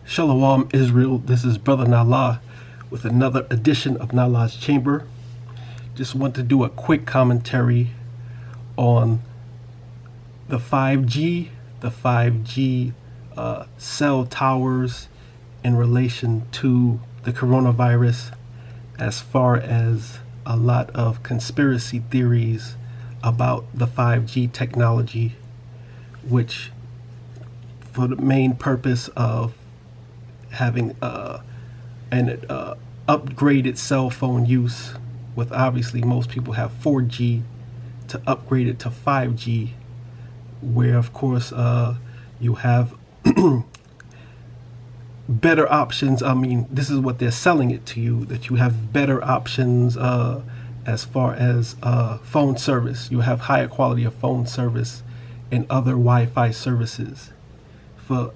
Shalom Israel, this is Brother Nalah with another edition of Nalah's Chamber. Just want to do a quick commentary on the 5G cell towers in relation to the coronavirus, as far as a lot of conspiracy theories about the 5G technology, which for the main purpose of having an upgraded cell phone use, with obviously most people have 4G, to upgrade it to 5G, where of course you have better options. I mean, this is what they're selling it to you, that you have better options as far as phone service. You have higher quality of phone service and other Wi-Fi services, for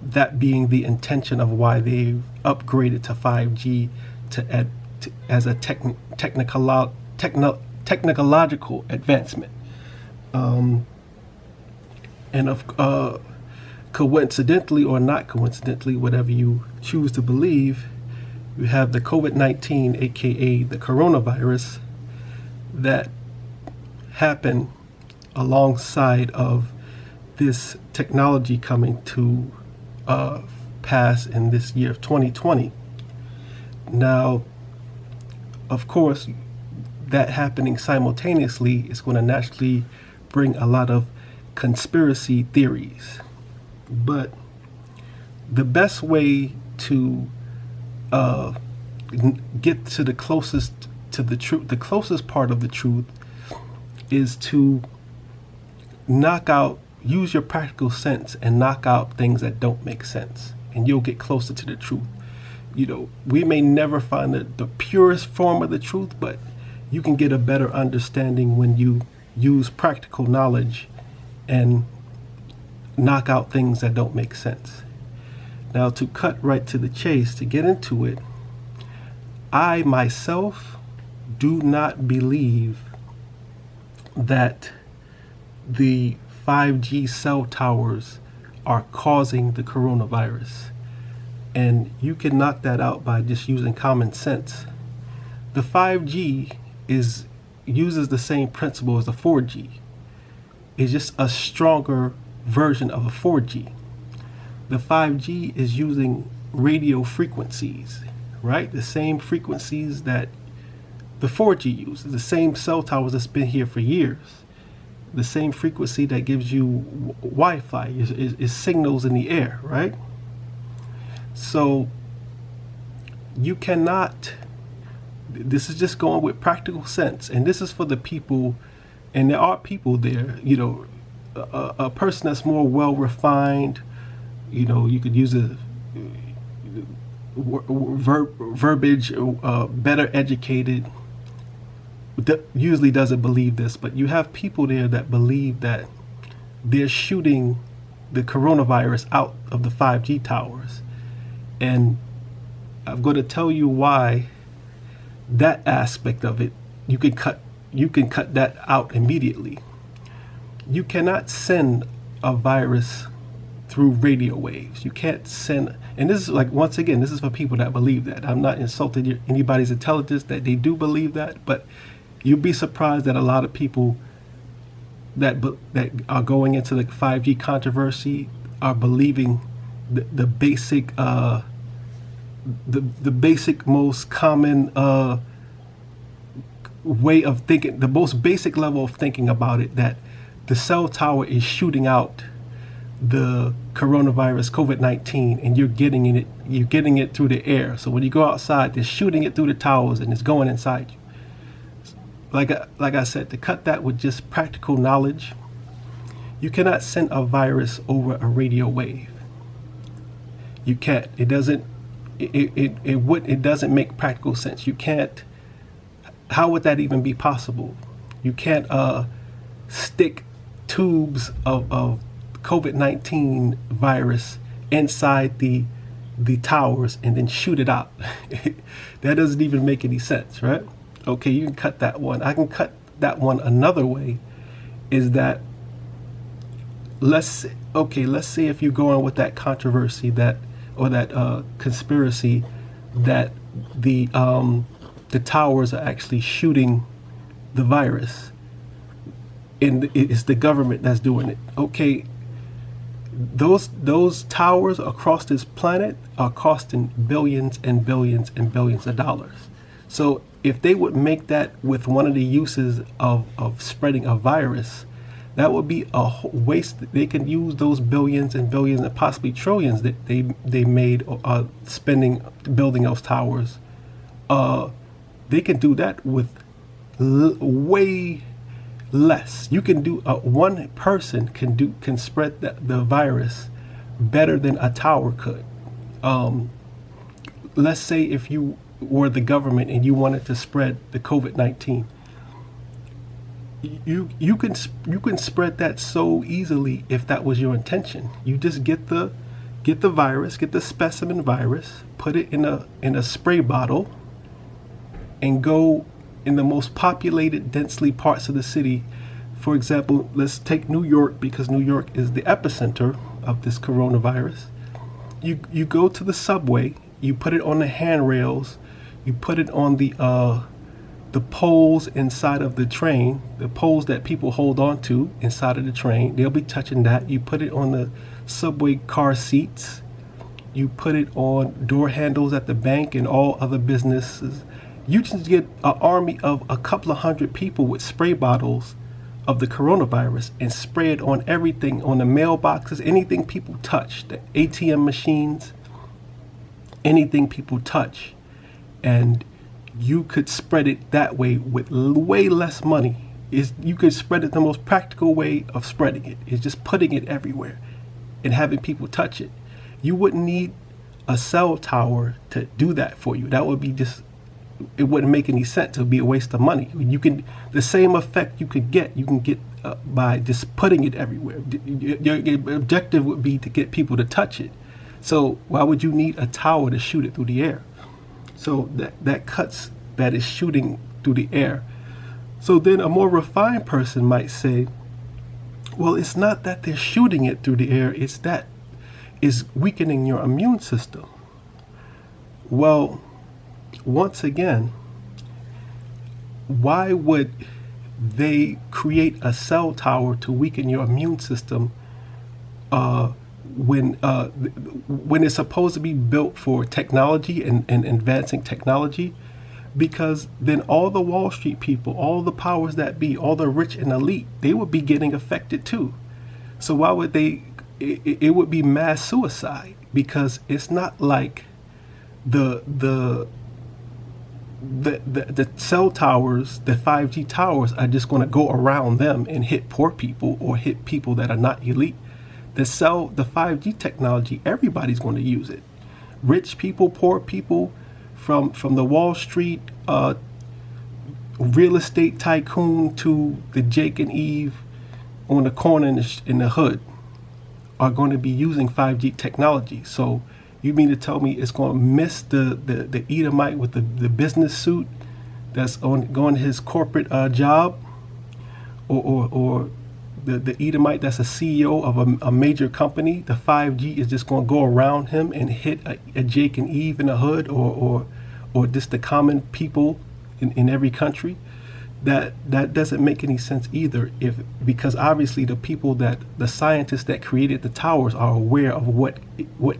that being the intention of why they've upgraded to 5G as a technological advancement. And coincidentally or not coincidentally, whatever you choose to believe, you have the Covid-19, aka the coronavirus, that happened alongside of this technology coming to pass in this year of 2020. Now, of course, that happening simultaneously is going to naturally bring a lot of conspiracy theories. But the best way to get to the closest to the truth, the closest part of the truth, is to use your practical sense and knock out things that don't make sense, and you'll get closer to the truth. You know, we may never find the purest form of the truth, but you can get a better understanding when you use practical knowledge and knock out things that don't make sense. Now, to cut right to the chase, to get into it, I myself do not believe that the 5G cell towers are causing the coronavirus. And you can knock that out by just using common sense. The 5G uses the same principle as the 4G. It's just a stronger version of a 4G. The 5G is using radio frequencies, right? The same frequencies that the 4G uses, the same cell towers that's been here for years. The same frequency that gives you Wi-Fi is signals in the air, right? So you cannot, this is just going with practical sense, and this is for the people, and there are people there, you know, a person that's more well refined, you know, you could use a verbiage, better educated, usually doesn't believe this, but you have people there that believe that they're shooting the coronavirus out of the 5G towers. And I'm going to tell you why that aspect of it, you can cut that out immediately. You cannot send a virus through radio waves. You can't send, and this is like, once again, this is for people that believe that. I'm not insulting anybody's intelligence that they do believe that, but you'd be surprised that a lot of people that are going into the 5G controversy are believing the basic most common way of thinking, the most basic level of thinking about it, that the cell tower is shooting out the coronavirus COVID-19, and you're getting it through the air. So when you go outside, they're shooting it through the towers and it's going inside you. Like I said, to cut that with just practical knowledge, you cannot send a virus over a radio wave. You can't. It doesn't make practical sense. You can't. How would that even be possible? You can't stick tubes of COVID-19 virus inside the towers and then shoot it out. That doesn't even make any sense, right? Okay, you can cut that one. I can cut that one another way, is that let's say if you're going with that controversy that or that conspiracy that the towers are actually shooting the virus, and it's the government that's doing it. Okay, those towers across this planet are costing billions and billions and billions of dollars. So if they would make that with one of the uses of spreading a virus, that would be a waste. They can use those billions and billions and possibly trillions that they made spending building those towers. They can do that with way less. You can do one person can spread the virus better than a tower could. Let's say if you were the government and you wanted to spread the COVID-19, you can spread that so easily if that was your intention. You just get the virus, get the specimen virus, put it in a spray bottle, and go in the most populated, densely parts of the city. For example, let's take New York, because New York is the epicenter of this coronavirus. You go to the subway, you put it on the handrails, you put it on the poles inside of the train, the poles that people hold on to inside of the train. They'll be touching that. You put it on the subway car seats. You put it on door handles at the bank and all other businesses. You just get an army of a couple of hundred people with spray bottles of the coronavirus and spray it on everything, on the mailboxes, anything people touch, the ATM machines, anything people touch. And you could spread it that way with way less money. You could spread it the most practical way of spreading it is just putting it everywhere and having people touch it. You wouldn't need a cell tower to do that for you. That would be it wouldn't make any sense. It would be a waste of money. The same effect you can get by just putting it everywhere. Your objective would be to get people to touch it. So why would you need a tower to shoot it through the air? So that cuts that is shooting through the air. So then a more refined person might say, well, it's not that they're shooting it through the air, it's that is weakening your immune system. Well, once again, why would they create a cell tower to weaken your immune system when it's supposed to be built for technology and advancing technology? Because then all the Wall Street people, all the powers that be, all the rich and elite, they would be getting affected too. So why would they? It would be mass suicide, because it's not like the cell towers, the 5G towers are just going to go around them and hit poor people or hit people that are not elite. The 5G technology, everybody's going to use it. Rich people, poor people, from the Wall Street real estate tycoon to the Jake and Eve on the corner in the hood are going to be using 5G technology. So you mean to tell me it's going to miss the Edomite with the business suit that's going to his corporate job, or the Edomite that's a CEO of a major company? The 5G is just going to go around him and hit a Jake and Eve in the hood, or just the common people in every country? That doesn't make any sense either, because obviously the scientists that created the towers are aware of what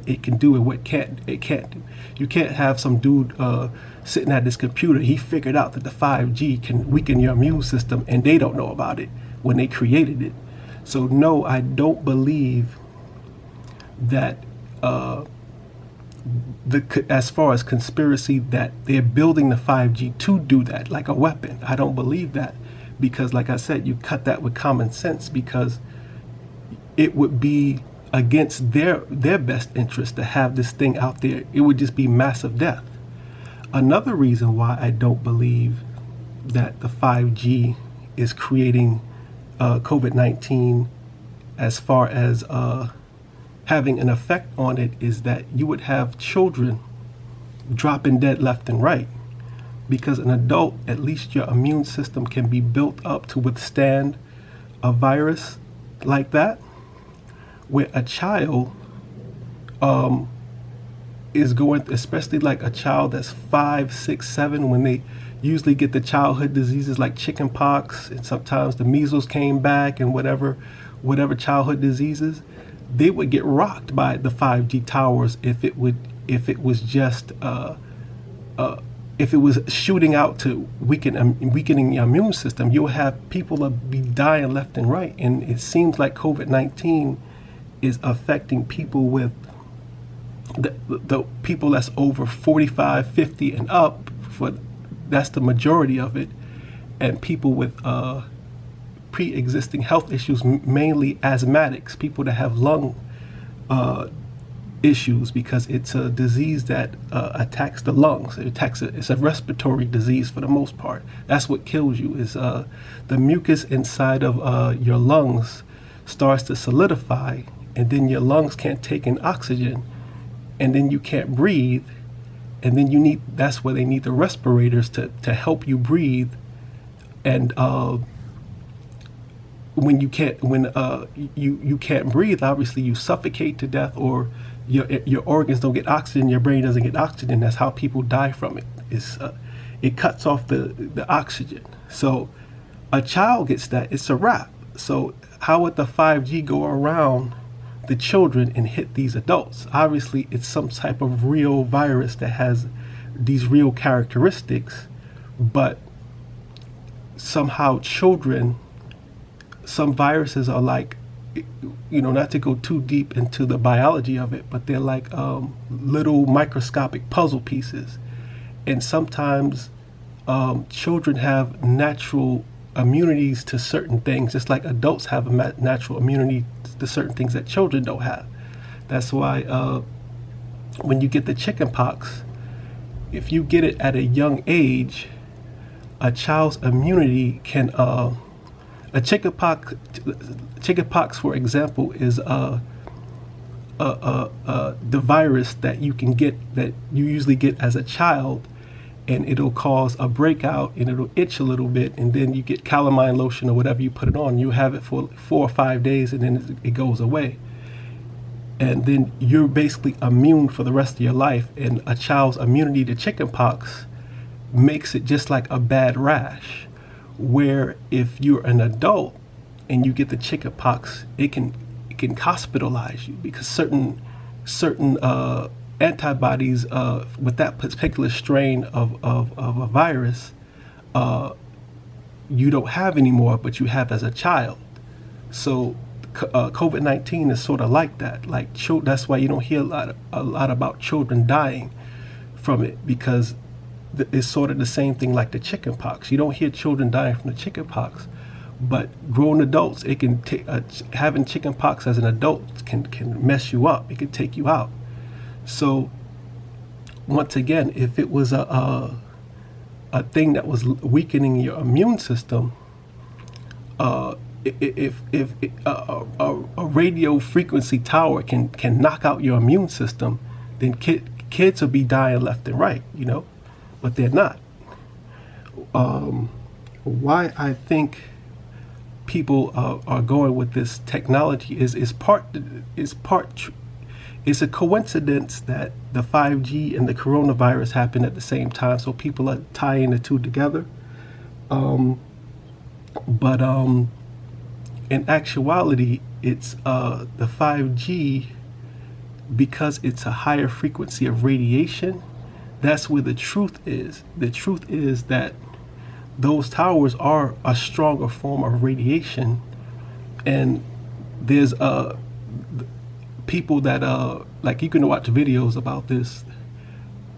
it can do and what it can't do. You can't have some dude sitting at this computer, he figured out that the 5G can weaken your immune system, and they don't know about it when they created it. So no, I don't believe that as far as conspiracy, that they're building the 5G to do that like a weapon. I don't believe that, because like I said, you cut that with common sense, because it would be against their best interest to have this thing out there. It would just be massive death. Another reason why I don't believe that the 5G is creating COVID-19 as far as having an effect on it is that you would have children dropping dead left and right. Because an adult, at least your immune system can be built up to withstand a virus like that. where a child is going, especially like a child that's 5, 6, 7, when they usually get the childhood diseases like chicken pox, and sometimes the measles came back, and whatever childhood diseases, they would get rocked by the 5G towers if it was just if it was shooting out to weakening your immune system. You'll have people be dying left and right, and it seems like COVID-19 is affecting people with the people that's over 45, 50 and up. That's the majority of it, and people with pre-existing health issues, mainly asthmatics, people that have lung issues, because it's a disease that attacks the lungs. It's a respiratory disease for the most part. That's what kills you, is the mucus inside of your lungs starts to solidify, and then your lungs can't take in oxygen, and then you can't breathe, and then that's where they need the respirators to help you breathe. And when you can't breathe, obviously you suffocate to death, or your organs don't get oxygen, your brain doesn't get oxygen. That's how people die from it. It cuts off the oxygen. So a child gets that, it's a wrap. So how would the 5G go around the children and hit these adults? Obviously it's some type of real virus that has these real characteristics, but somehow children, some viruses are like, not to go too deep into the biology of it, but they're like little microscopic puzzle pieces. And sometimes children have natural immunities to certain things, just like adults have a natural immunity to certain things that children don't have. That's why when you get the chicken pox, if you get it at a young age, a child's immunity can a chicken pox, for example, is the virus that you can get, that you usually get as a child, and it'll cause a breakout, and it'll itch a little bit, and then you get calamine lotion or whatever you put it on. You have it for 4 or 5 days, and then it goes away. And then you're basically immune for the rest of your life. And a child's immunity to chicken pox makes it just like a bad rash, where if you're an adult and you get the chicken pox, it can hospitalize you, because certain antibodies with that particular strain of a virus you don't have anymore, but you have as a child. So COVID-19 is sort of like that. Like that's why you don't hear a lot about children dying from it, because it's sort of the same thing like the chicken pox. You don't hear children dying from the chicken pox, but grown adults, it can take having chicken pox as an adult can mess you up. It can take you out. So once again, if it was a thing that was weakening your immune system, if a radio frequency tower can knock out your immune system, then kids will be dying left and right, but they're not. Why I think people are going with this technology is it's a coincidence that the 5G and the coronavirus happened at the same time, so people are tying the two together. But in actuality, it's the 5G, because it's a higher frequency of radiation. That's where the truth is. The truth is that those towers are a stronger form of radiation, and there's people that like, you can watch videos about this,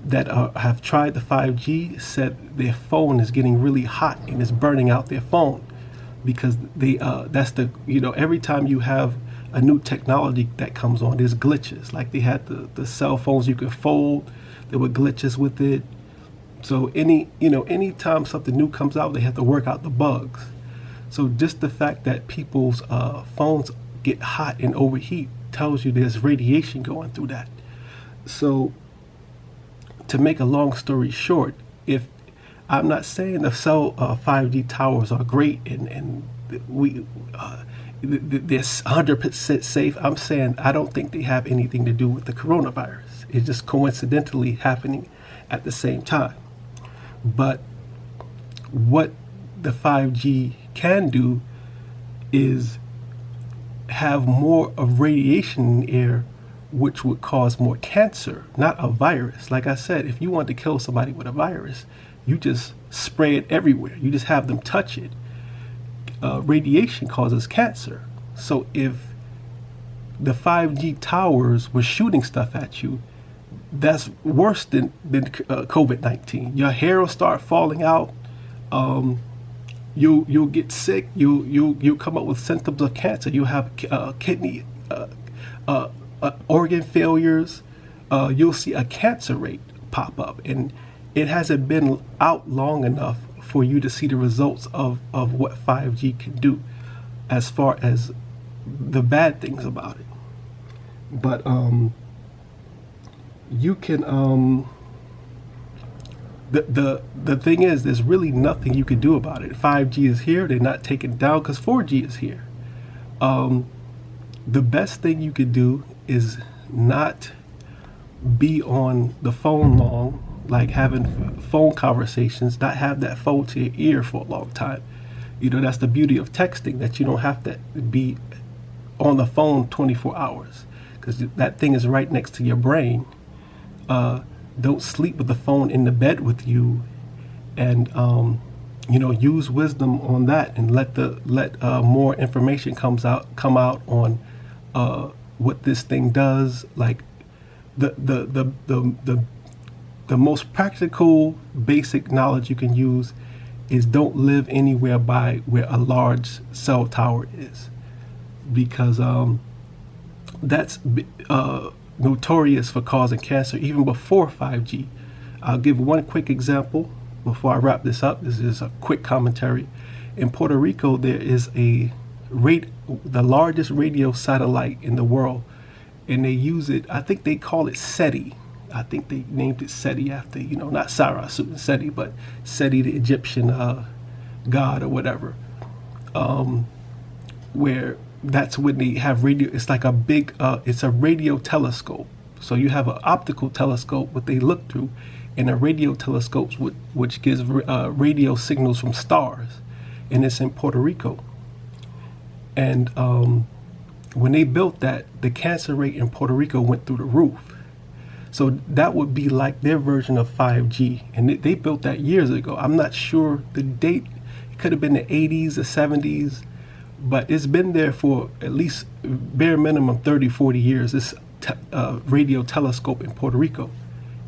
that have tried the 5G, said their phone is getting really hot and it's burning out their phone, because that's every time you have a new technology that comes on, there's glitches. Like they had the cell phones you could fold, there were glitches with it. So anytime something new comes out, they have to work out the bugs. So just the fact that people's phones get hot and overheat tells you there's radiation going through that. So to make a long story short, if I'm not saying the 5G towers are great, and they're 100% safe. I'm saying I don't think they have anything to do with the coronavirus. It's just coincidentally happening at the same time. But what the 5G can do is have more of radiation in the air, which would cause more cancer, not a virus. Like I said, if you want to kill somebody with a virus, you just spray it everywhere. You just have them touch it. Radiation causes cancer. So if the 5G towers were shooting stuff at you, that's worse than COVID-19. Your hair will start falling out. You'll get sick. You'll come up with symptoms of cancer. You'll have kidney organ failures. You'll see a cancer rate pop up, and it hasn't been out long enough for you to see the results of what 5G can do as far as the bad things about it. But you can the thing is, there's really nothing you can do about it. 5G is here. They're not taking it down because 4G is here. The best thing you could do is not be on the phone long, like having phone conversations, not have that phone to your ear for a long time. That's the beauty of texting, that you don't have to be on the phone 24 hours because that thing is right next to your brain. Don't sleep with the phone in the bed with you, and use wisdom on that, and let more information come out on what this thing does. Like the most practical, basic knowledge you can use is don't live anywhere by where a large cell tower is, because that's notorious for causing cancer even before 5G. I'll give one quick example before I wrap this up. This is a quick commentary. In Puerto Rico, there is the largest radio satellite in the world, and they use it. I think they call it SETI. I think they named it SETI after, not Sarah Seti, but Seti, the Egyptian god or whatever, where that's when they have radio. It's like a big, it's a radio telescope. So you have an optical telescope, what they look through, and a radio telescope, which gives radio signals from stars. And it's in Puerto Rico. And when they built that, the cancer rate in Puerto Rico went through the roof. So that would be like their version of 5G. And they built that years ago. I'm not sure the date. It could have been the 80s, the 70s. But it's been there for at least bare minimum 30, 40 years, this radio telescope in Puerto Rico.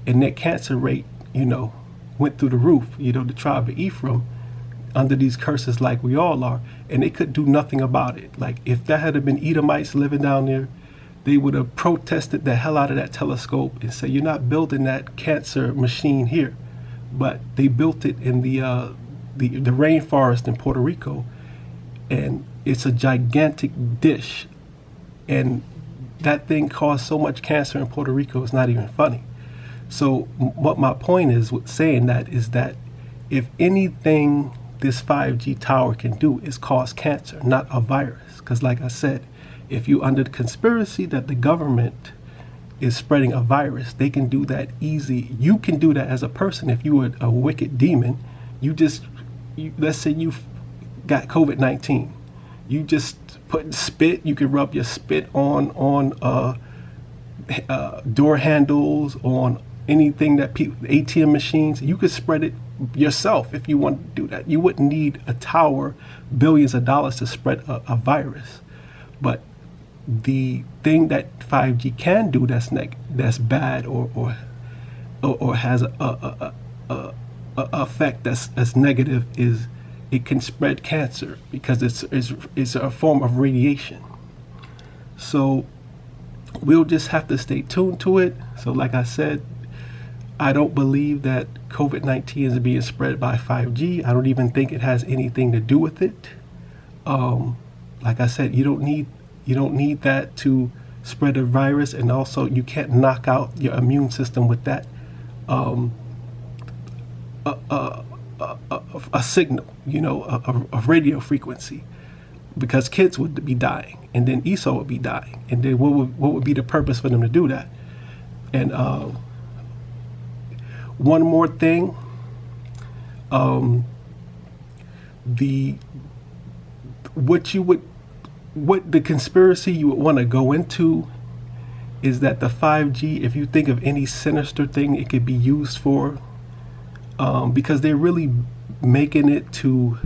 And that cancer rate, went through the roof. The tribe of Ephraim, under these curses like we all are, and they could do nothing about it. Like, if that had been Edomites living down there, they would have protested the hell out of that telescope and say, you're not building that cancer machine here. But they built it in the rainforest in Puerto Rico, and it's a gigantic dish, and that thing caused so much cancer in Puerto Rico, it's not even funny. So what my point is with saying that is that if anything this 5G tower can do is cause cancer, not a virus. Because like I said, if you're under the conspiracy that the government is spreading a virus, they can do that easy. You can do that as a person. If you were a wicked demon, let's say you got COVID-19. You just put spit. You can rub your spit on door handles, on anything that ATM machines. You could spread it yourself if you want to do that. You wouldn't need a tower, billions of dollars to spread a virus. But the thing that 5G can do that's bad or has a effect that's negative is it can spread cancer, because it's a form of radiation. So we'll just have to stay tuned to it. So like I said, I don't believe that COVID-19 is being spread by 5G. I don't even think it has anything to do with it. Like I said, you don't need that to spread a virus, and also you can't knock out your immune system with that a signal, a radio frequency. because kids would be dying, and then Esau would be dying, and then what would be the purpose for them to do that? And one more thing, what the conspiracy you would want to go into is that the 5G, if you think of any sinister thing it could be used for, because they're really making it to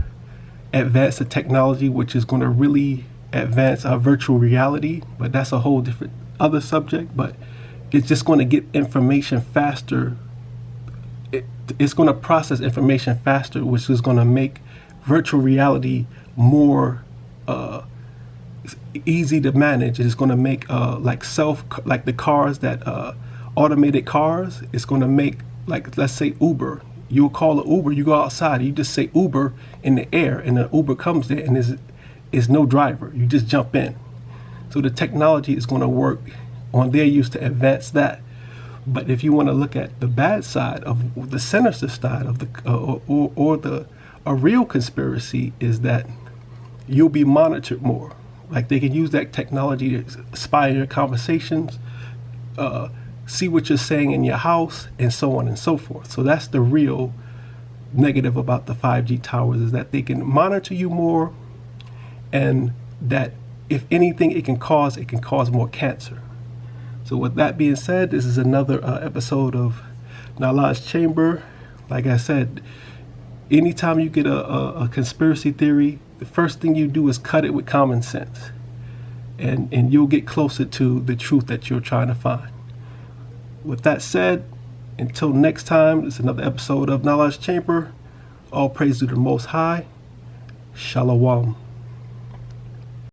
advance the technology, which is going to really advance our virtual reality. But that's a whole different other subject. But it's just going to get information faster. It's going to process information faster, which is going to make virtual reality more easy to manage. It's going to make like the cars that automated cars. It's going to make, like, let's say Uber. You'll call an Uber, you go outside, you just say Uber in the air, and the Uber comes there, and there's no driver. You just jump in. So the technology is going to work on their use to advance that. But if you want to look at the bad side of the sinister side of a real conspiracy, is that you'll be monitored more. Like, they can use that technology to spy on your conversations, see what you're saying in your house, and so on and so forth. So that's the real negative about the 5G towers, is that they can monitor you more, and that if anything it can cause more cancer. So with that being said, this is another episode of Nalah's Chamber. Like I said, anytime you get a conspiracy theory, the first thing you do is cut it with common sense, and you'll get closer to the truth that you're trying to find. With that said, until next time, it's another episode of Nalah's Chamber. All praise to the Most High. Shalom.